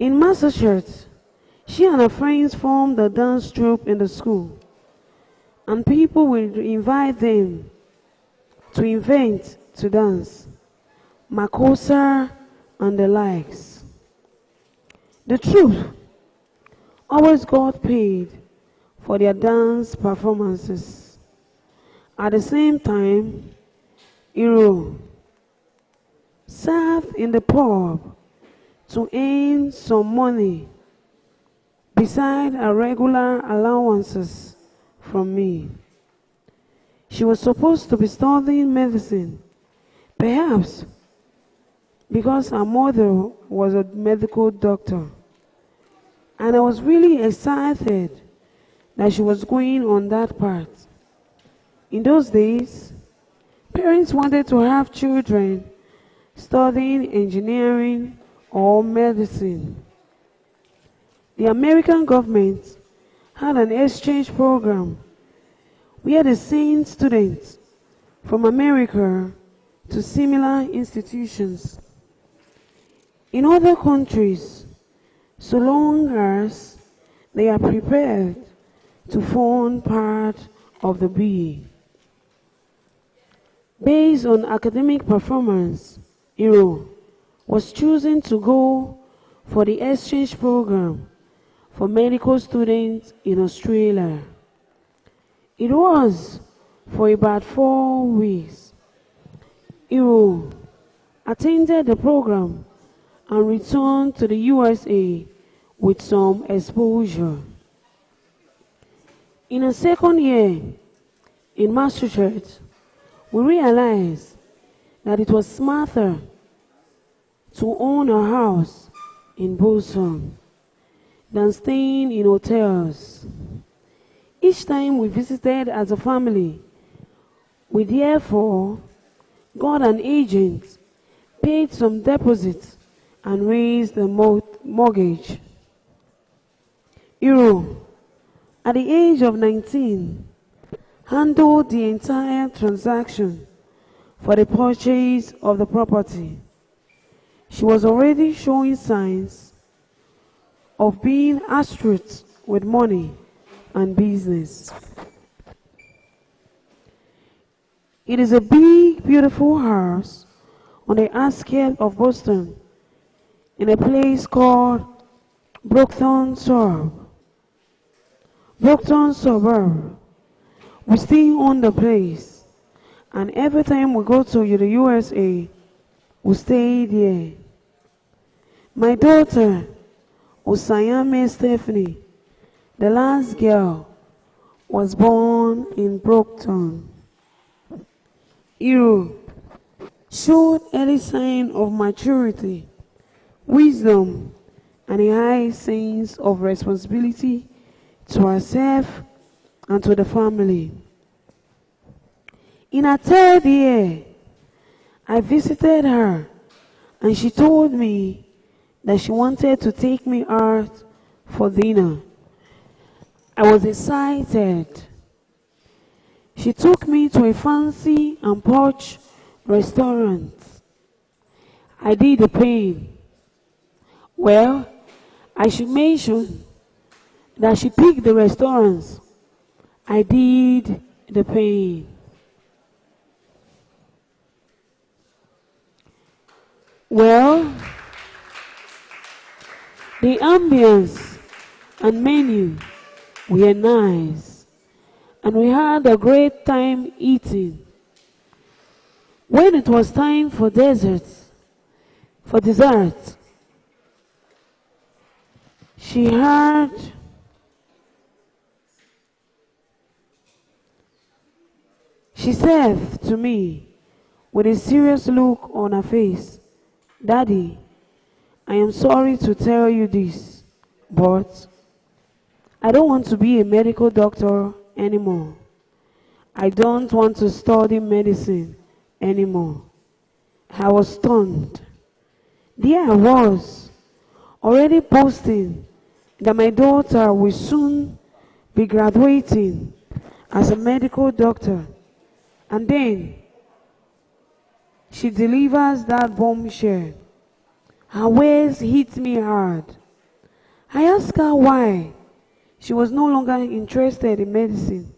In Massachusetts, she and her friends formed a dance troupe in the school, and people would invite them to events to dance, makosa and the likes. The troupe always got paid for their dance performances. At the same time, Hero served in the pub to earn some money beside her regular allowances from me. She was supposed to be studying medicine, perhaps because her mother was a medical doctor. And I was really excited that she was going on that path. In those days, parents wanted to have children studying engineering or medicine. The American government had an exchange program where they sent students from America to similar institutions. In other countries, so long as they are prepared to fund part of the BE. Based on academic performance, Hero was chosen to go for the exchange program for medical students in Australia. It was for about 4 weeks. Hero attended the program and returned to the USA with some exposure. In a second year in Massachusetts, we realized that it was smarter to own a house in Boston than staying in hotels. Each time we visited as a family, we therefore got an agent, paid some deposits, and raised the mortgage. Hero, at the age of 19, handled the entire transaction for the purchase of the property. She was already showing signs of being astute with money and business. It is a big, beautiful house on the outskirts of Boston in a place called Brockton suburb. We still own the place, and every time we go to the USA, we stay there. My daughter, Osariemen Stephanie, the last girl, was born in Brockton. Hero showed early sign of maturity, wisdom, and a high sense of responsibility to herself and to the family. In her 3rd year, I visited her, and she told me that she wanted to take me out for dinner. I was excited. She took me to a fancy and posh restaurant. I did the paying. Well, I should mention that she picked the restaurants. I did the paying. Well, the ambience and menu were nice, and we had a great time eating. When it was time for dessert, she said to me with a serious look on her face, "Daddy, I am sorry to tell you this, but I don't want to be a medical doctor anymore. I don't want to study medicine anymore." I was stunned. There I was, already boasting that my daughter will soon be graduating as a medical doctor. And then she delivers that bombshell. Her words hit me hard. I asked her why she was no longer interested in medicine,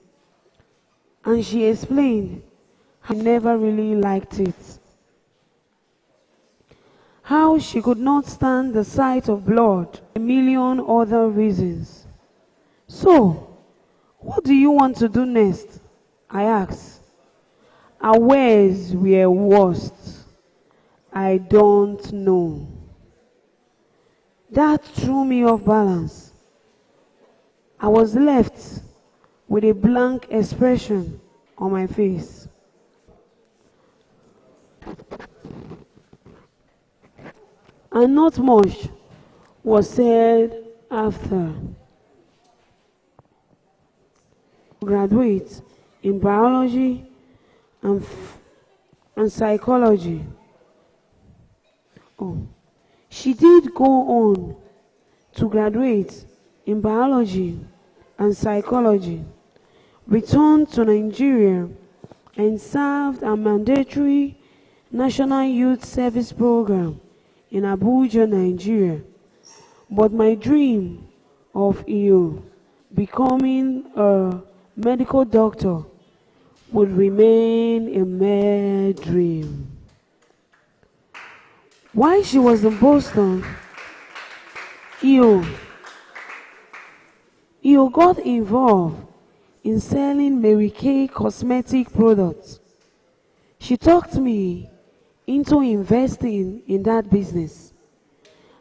and she explained how she never really liked it. How she could not stand the sight of blood, a million other reasons. So, what do you want to do next? I asked. Her words were worst. I don't know. That threw me off balance. I was left with a blank expression on my face. And not much was said after. Graduate in biology and psychology. Oh, she did go on to graduate in biology and psychology, returned to Nigeria, and served a mandatory National Youth Service Program in Abuja, Nigeria. But my dream of becoming a medical doctor would remain a mere dream. While she was in Boston, Iyo got involved in selling Mary Kay cosmetic products. She talked me into investing in that business,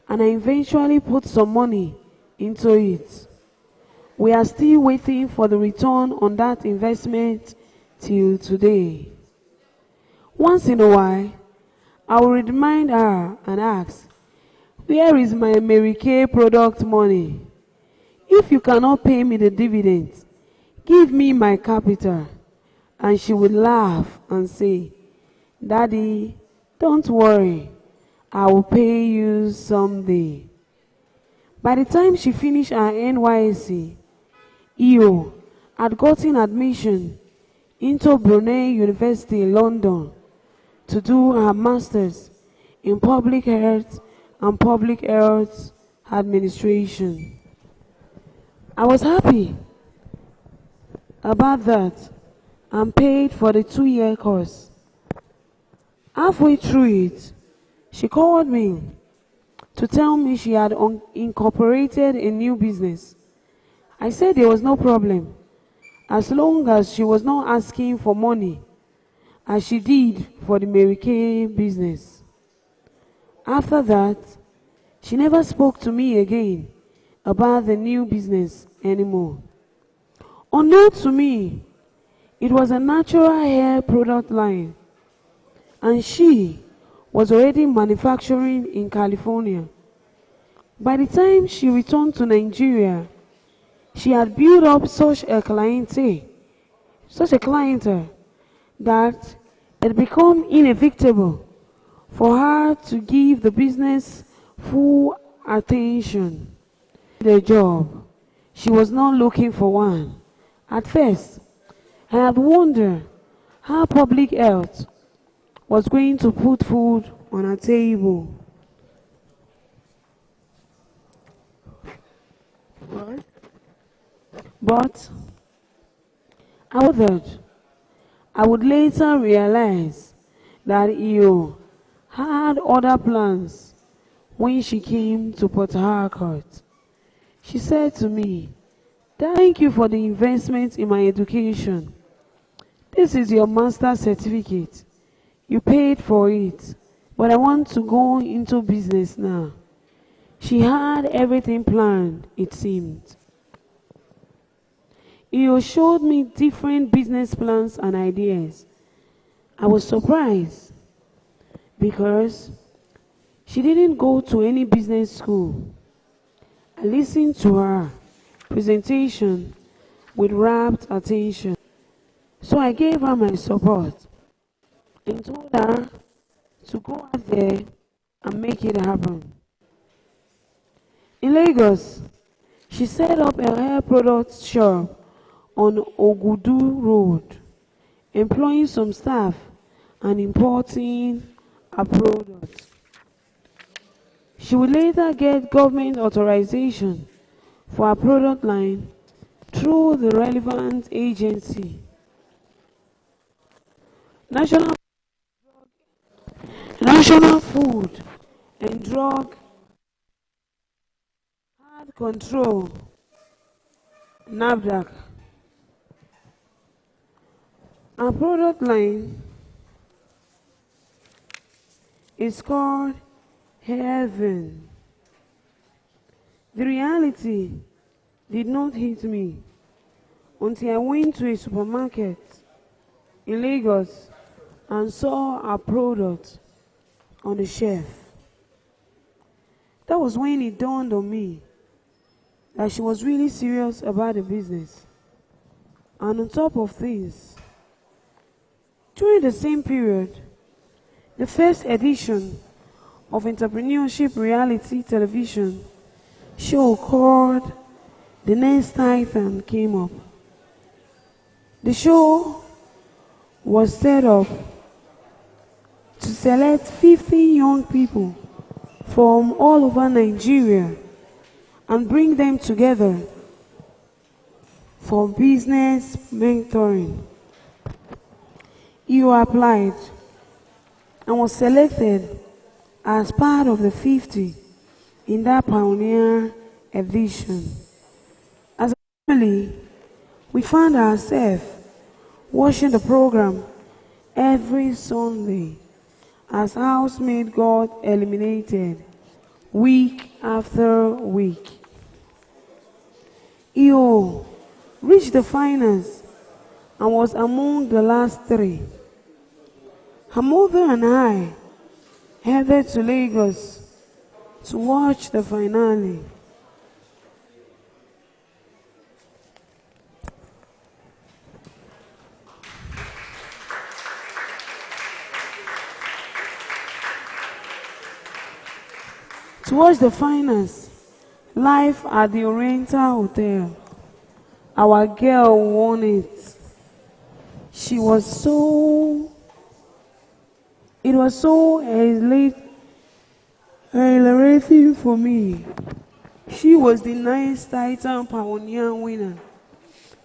and I eventually put some money into it. We are still waiting for the return on that investment till today. Once in a while, I will remind her and ask, where is my Mary Kay product money? If you cannot pay me the dividends, give me my capital. And she would laugh and say, Daddy, don't worry, I will pay you someday. By the time she finished her NYSC, Iyo had gotten admission into Brunei University in London to do her master's in public health and public health administration. I was happy about that and paid for the 2-year course. Halfway through it, she called me to tell me she had incorporated a new business. I said there was no problem, as long as she was not asking for money, as she did for the Mary Kay business. After that, she never spoke to me again about the new business anymore. Unknown to me, it was a natural hair product line, and she was already manufacturing in California. By the time she returned to Nigeria, she had built up such a clientele that it had become inevitable for her to give the business full attention. The job, she was not looking for one. At first, I had wondered how public health was going to put food on her table. But I would later realize that Iyo had other plans when she came to Port Harcourt. She said to me, "Thank you for the investment in my education. This is your master's certificate. You paid for it, but I want to go into business now." She had everything planned, it seemed. Iyo showed me different business plans and ideas. I was surprised because she didn't go to any business school. I listened to her presentation with rapt attention, so I gave her my support and told her to go out there and make it happen. In Lagos, she set up a hair products shop on Ogudu Road, employing some staff and importing her products. She would later get government authorization for her product line through the relevant agency. National, National Food and Drug had control, NAFDAC. Our product line is called Heaven. The reality did not hit me until I went to a supermarket in Lagos and saw our product on the shelf. That was when it dawned on me that she was really serious about the business. And on top of this, during the same period, the first edition of entrepreneurship reality television show called The Next Titan came up. The show was set up to select 50 young people from all over Nigeria and bring them together for business mentoring. You applied and was selected as part of the 50 in that pioneer edition. As a family, we found ourselves watching the program every Sunday as housemaid got eliminated week after week. EO reached the finals and was among the last three. Her mother and I headed to Lagos to watch the finale. To watch the finals live at the Oriental Hotel. Our girl won it. It was so exhilarating for me. She was the Next Titan Pioneer winner,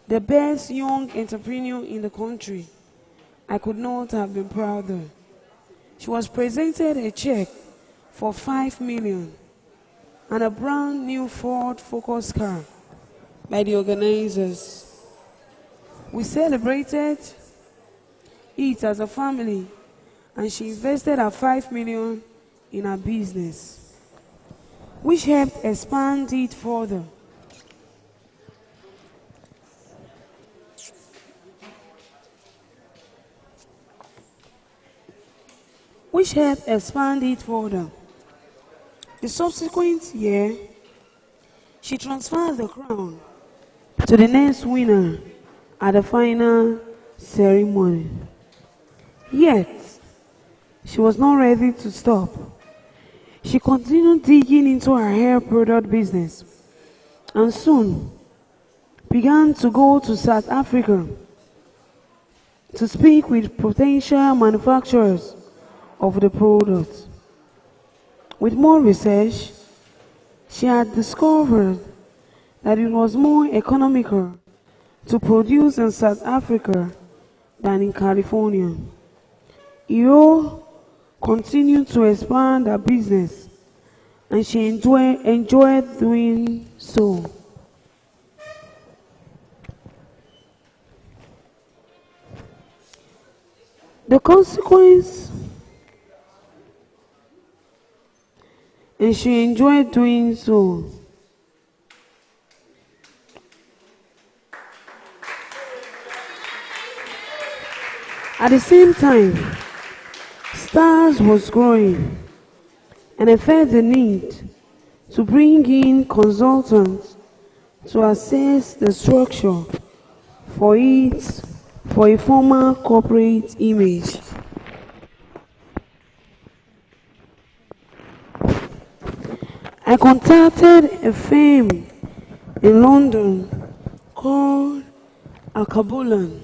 the best young entrepreneur in the country. I could not have been prouder. She was presented a check for 5 million and a brand new Ford Focus car by the organizers. We celebrated it as a family, and she invested her 5 million in her business, which helped expand it further. The subsequent year, she transferred the crown to the next winner at the final ceremony. Yet, she was not ready to stop. She continued digging into her hair product business and soon began to go to South Africa to speak with potential manufacturers of the product. With more research, she had discovered that it was more economical to produce in South Africa than in California. EO continued to expand her business, and she enjoyed doing so. The consequence, and she enjoyed doing so. At the same time, Stars was growing, and I felt the need to bring in consultants to assess the structure for a former corporate image. I contacted a firm in London called Akabulan.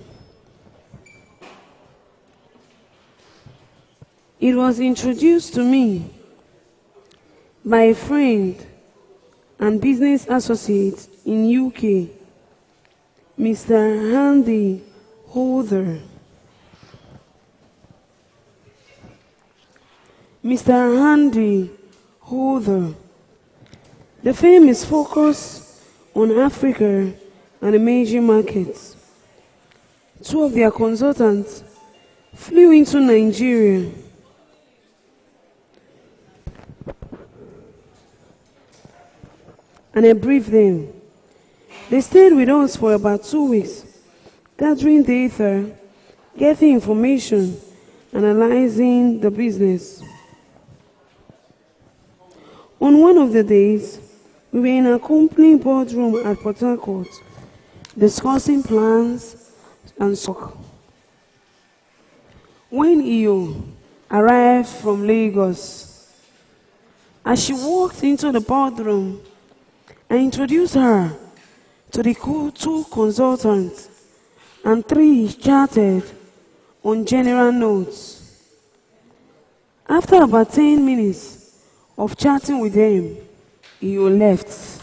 It was introduced to me by a friend and business associate in UK, Mr. Handy Holder. Mr. Handy Holder. The firm is focused on Africa and emerging markets. Two of their consultants flew into Nigeria and I briefed them. They stayed with us for about 2 weeks, gathering data, getting information, analyzing the business. On one of the days, we were in a company boardroom at Port Harcourt, discussing plans and stock. When EO arrived from Lagos, as she walked into the boardroom, I introduced her to the two consultants and 3 chatted on general notes. After about 10 minutes of chatting with them, EO left.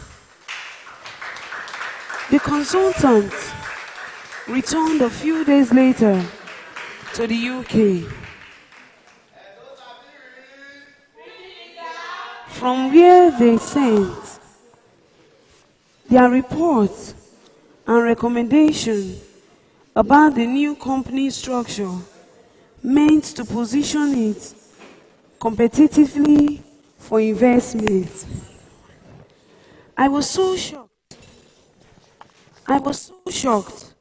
The consultant returned a few days later to the UK, from where they sent their reports and recommendation about the new company structure meant to position it competitively for investment. I was so shocked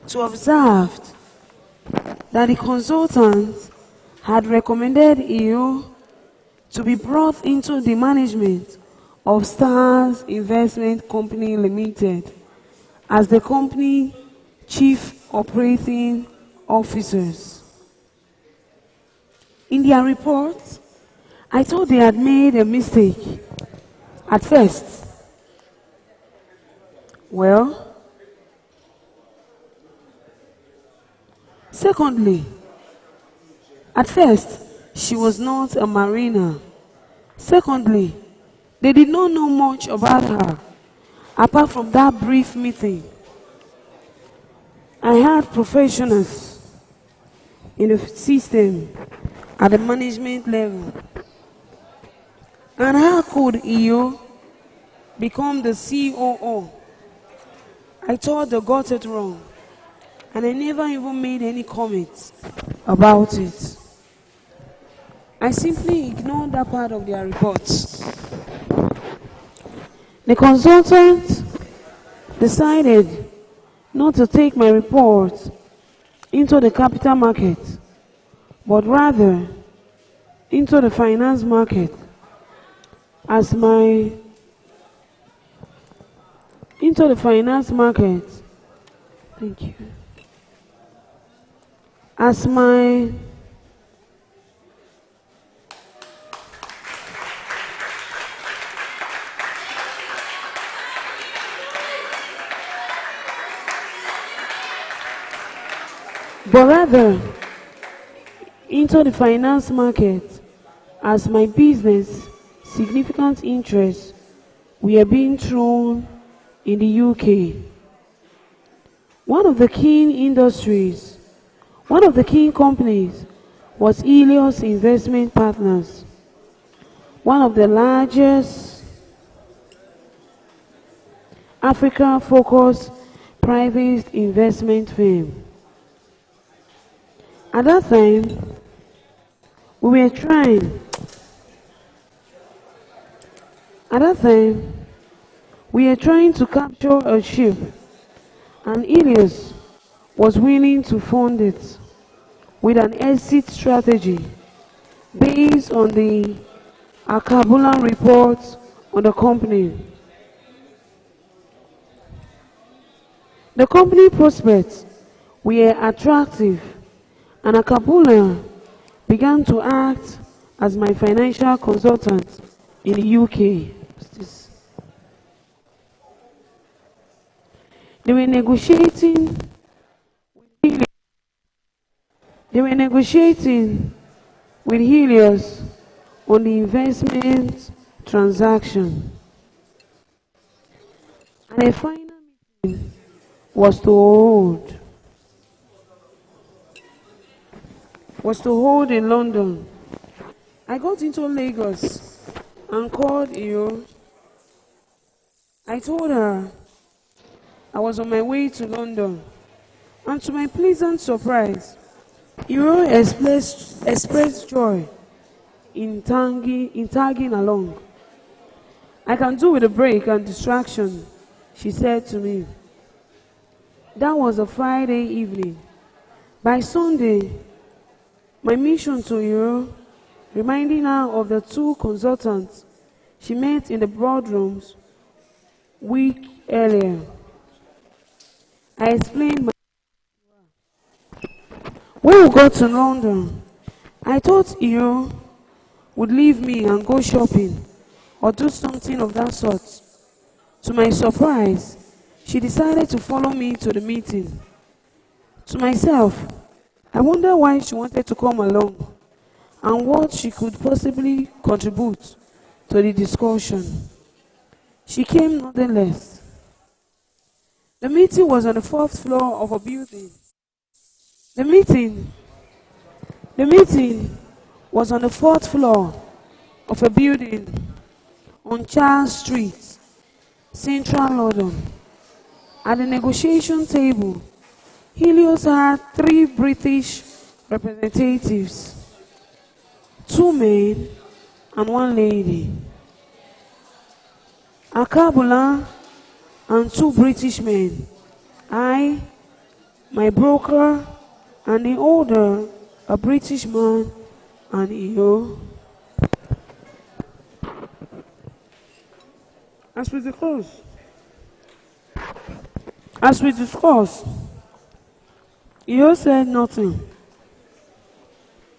to observe that the consultant had recommended EO to be brought into the management of Stars Investment Company Limited as the company chief operating officers. In their report, I thought they had made a mistake at first. Well, secondly, at first, she was not a mariner. Secondly, they did not know much about her, apart from that brief meeting. I had professionals in the system at the management level. And how could EO become the COO? I thought they got it wrong, and I never even made any comments about it. I simply ignored that part of their reports. The consultant decided not to take my report into the capital market, but rather into the finance market as my thank you, as my but rather into the finance market as my business significant interests were being thrown in the UK. One of the key companies was Helios Investment Partners, one of the largest Africa-focused private investment firms. At that time, we were trying to capture a ship, and Helios was willing to fund it with an exit strategy based on the Akabulan report on the company. The company prospects were attractive, and Akabula began to act as my financial consultant in the UK. They were negotiating with Helios on the investment transaction. And a final meeting was to hold in London. I got into Lagos and called Iyo. I told her I was on my way to London, and to my pleasant surprise, Iyo expressed joy in tagging along. I can do with a break and distraction, she said to me. That was a Friday evening. By Sunday, my mission to Iyo, reminding her of the two consultants she met in the boardrooms week earlier. I explained when we got to London, I thought Iyo would leave me and go shopping or do something of that sort. To my surprise, she decided to follow me to the meeting. To myself, I wondered why she wanted to come along and what she could possibly contribute to the discussion. She came nonetheless. The meeting was on the fourth floor of a building. The meeting was on the fourth floor of a building on Charles Street, Central London. At the negotiation table, Helios had 3 British representatives, 2 men and 1 lady. Akabula and 2 British men, I, my broker, and the older, a British man, and Iyo. As we discussed, Iyo said nothing,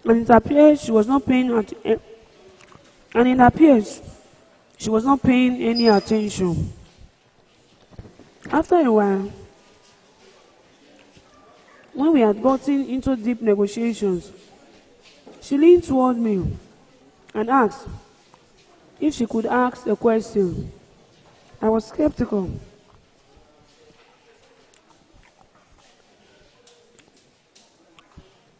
and it appears she was not paying any attention. After a while, when we had gotten into deep negotiations, she leaned toward me and asked if she could ask a question. I was skeptical.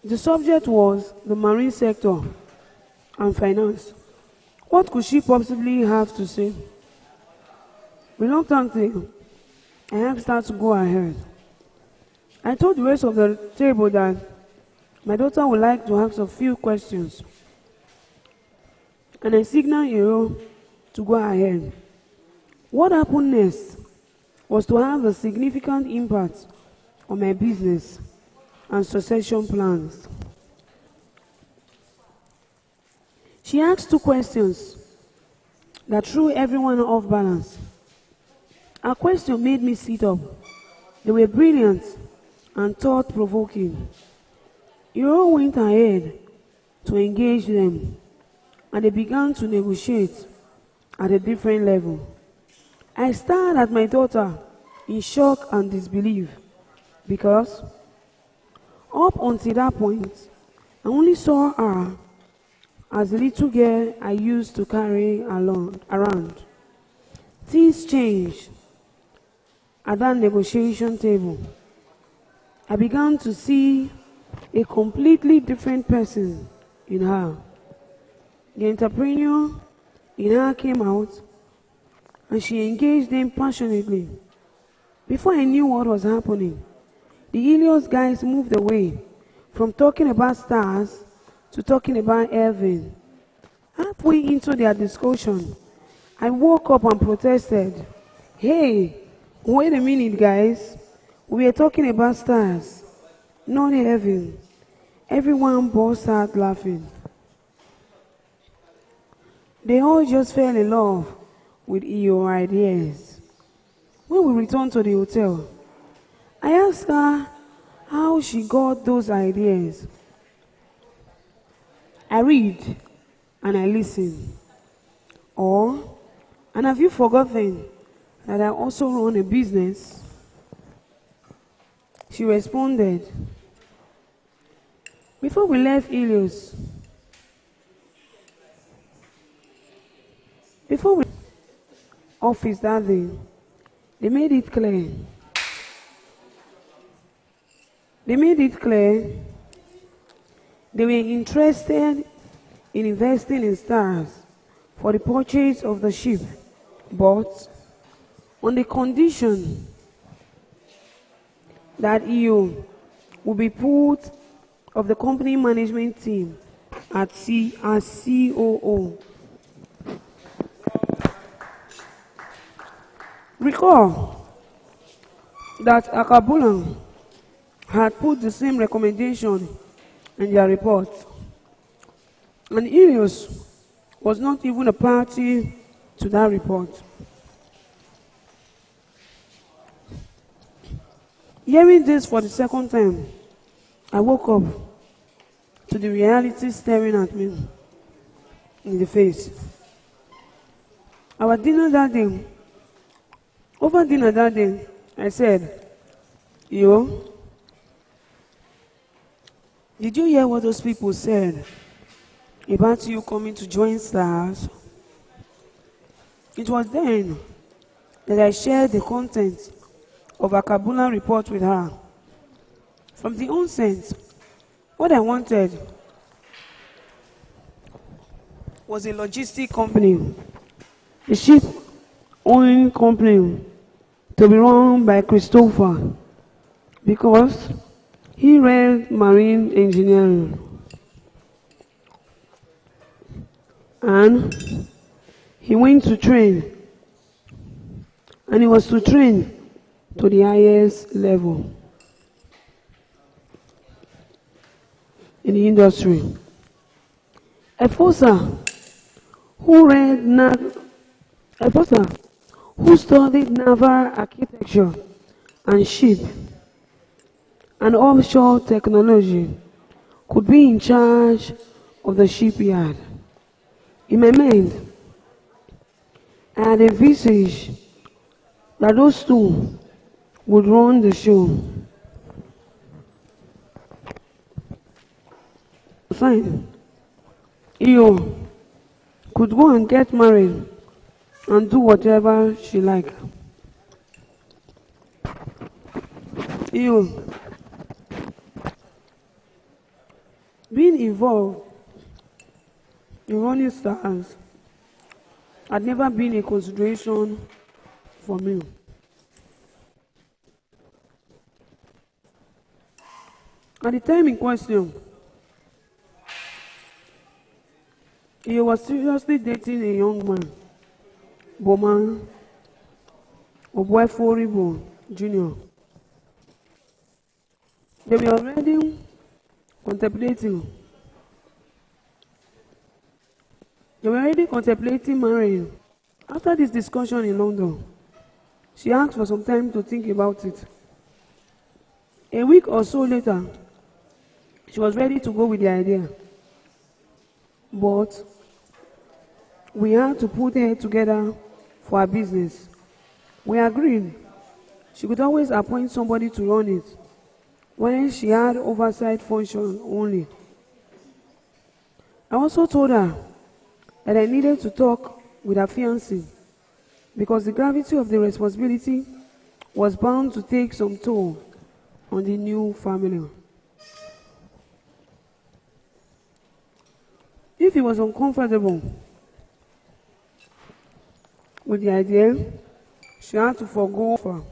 The subject was the marine sector and finance. What could she possibly have to say? Reluctantly, I asked her to go ahead. I told the rest of the table that my daughter would like to ask a few questions, and I signaled Iyo to go ahead. What happened next was to have a significant impact on my business and succession plans. She asked 2 questions that threw everyone off balance. Her question made me sit up. They were brilliant and thought-provoking. Iyo went ahead to engage them, and they began to negotiate at a different level. I stared at my daughter in shock and disbelief because up until that point, I only saw her as the little girl I used to carry around. Things changed at that negotiation table. I began to see a completely different person in her. The entrepreneur in her came out, and she engaged them passionately. Before I knew what was happening, the Helios guys moved away from talking about stars to talking about heaven. Halfway into their discussion, I woke up and protested. Hey, wait a minute, guys. We are talking about stars, not heaven. Everyone burst out laughing. They all just fell in love with your ideas. When we returned to the hotel, I asked her how she got those ideas. I read and I listen. And have you forgotten that I also run a business? She responded. Before we left Helios, Before we office that day, they made it clear. They made it clear they were interested in investing in stars for the purchase of the ship, but on the condition that EU will be put of the company management team at sea as COO. Recall that Akabulan had put the same recommendation in their report, and Ilios was not even a party to that report. Hearing this for the second time, I woke up to the reality staring at me in the face. Over dinner that day, I said, "Yo, did you hear what those people said about you coming to join SARS?" It was then that I shared the content of a Kabula report with her. From the onset, what I wanted was a logistic company, a ship-owning company to be run by Christopher, because he read marine engineering and he went to train, and he was to train to the highest level in the industry. Efosa, who studied naval architecture and ship and offshore technology, could be in charge of the shipyard. In my mind, I had envisaged that those two would run the show. Fine. Iyo could go and get married and do whatever she liked. Iyo being involved in running stars had never been a consideration for me. At the time in question, he was seriously dating a young man, Boma Obueforibo Jr. They were already contemplating marrying. After this discussion in London, she asked for some time to think about it. A week or so later, she was ready to go with the idea. But we had to put her together for our business. We agreed she could always appoint somebody to run it when she had oversight function only. I also told her that I needed to talk with her fiancé because the gravity of the responsibility was bound to take some toll on the new family. If he was uncomfortable with the idea, she had to forgo her.